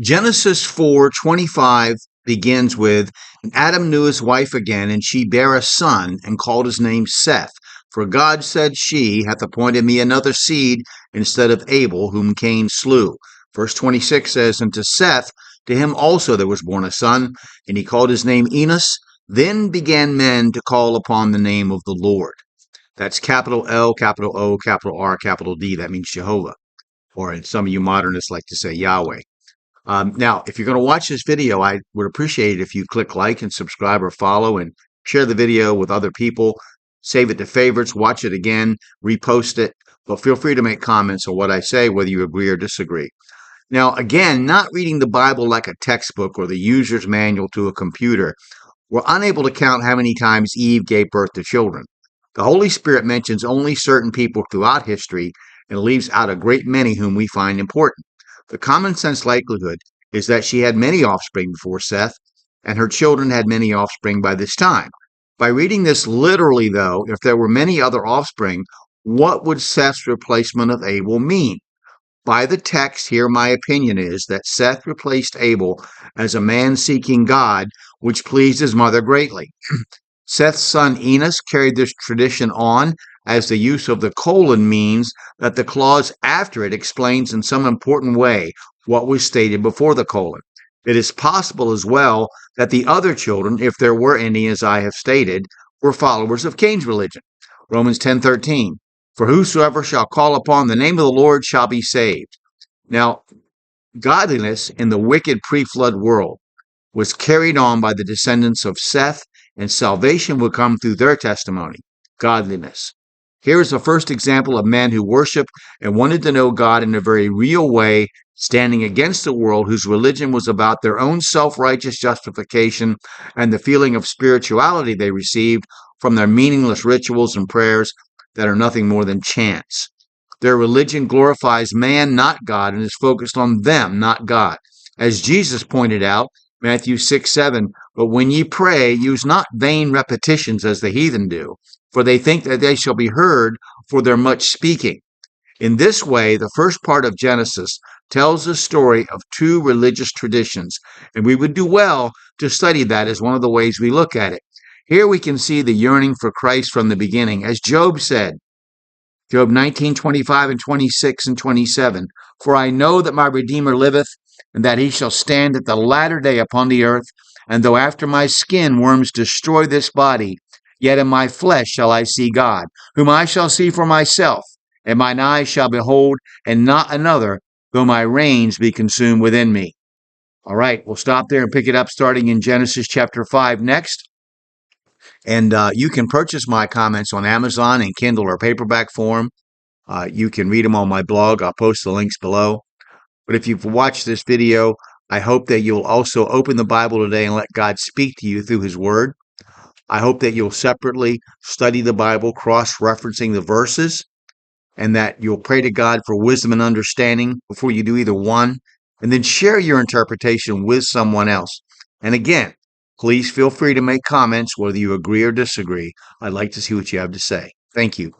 Genesis 4:25 begins with, "And Adam knew his wife again, and she bare a son, and called his name Seth. For God said, She hath appointed me another seed instead of Abel, whom Cain slew." Verse 26 says, "And to Seth, to him also there was born a son, and he called his name Enos. Then began men to call upon the name of the Lord." That's capital L, capital O, capital R, capital D. That means Jehovah. Or some of you modernists like to say Yahweh. Now, if you're going to watch this video, I would appreciate it if you click like and subscribe or follow and share the video with other people. Save it to favorites, watch it again, repost it. But feel free to make comments on what I say, whether you agree or disagree. Now, again, not reading the Bible like a textbook or the user's manual to a computer, we're unable to count how many times Eve gave birth to children. The Holy Spirit mentions only certain people throughout history and leaves out a great many whom we find important. The common sense likelihood is that she had many offspring before Seth, and her children had many offspring by this time. By reading this literally, though, if there were many other offspring, what would Seth's replacement of Abel mean? By the text here, my opinion is that Seth replaced Abel as a man seeking God, which pleased his mother greatly. Seth's son Enos carried this tradition on, as the use of the colon means that the clause after it explains in some important way what was stated before the colon. It is possible as well that the other children, if there were any as I have stated, were followers of Cain's religion. Romans 10:13, "For whosoever shall call upon the name of the Lord shall be saved." Now, godliness in the wicked pre-flood world was carried on by the descendants of Seth, and salvation would come through their testimony, godliness. Here is the first example of men who worshiped and wanted to know God in a very real way, standing against the world whose religion was about their own self-righteous justification and the feeling of spirituality they received from their meaningless rituals and prayers that are nothing more than chants. Their religion glorifies man, not God, and is focused on them, not God. As Jesus pointed out, Matthew 6:7, "But when ye pray, use not vain repetitions as the heathen do, for they think that they shall be heard for their much speaking." In this way, the first part of Genesis tells the story of two religious traditions, and we would do well to study that as one of the ways we look at it. Here we can see the yearning for Christ from the beginning, as Job said, Job 19:25 and 26 and 27, "For I know that my Redeemer liveth, and that he shall stand at the latter day upon the earth. And though after my skin worms destroy this body, yet in my flesh shall I see God, whom I shall see for myself, and mine eyes shall behold, and not another, though my reins be consumed within me." All right, we'll stop there and pick it up starting in Genesis chapter 5 next. And you can purchase my comments on Amazon in Kindle or paperback form. You can read them on my blog. I'll post the links below. But if you've watched this video, I hope that you'll also open the Bible today and let God speak to you through his word. I hope that you'll separately study the Bible, cross-referencing the verses, and that you'll pray to God for wisdom and understanding before you do either one, and then share your interpretation with someone else. And again, please feel free to make comments whether you agree or disagree. I'd like to see what you have to say. Thank you.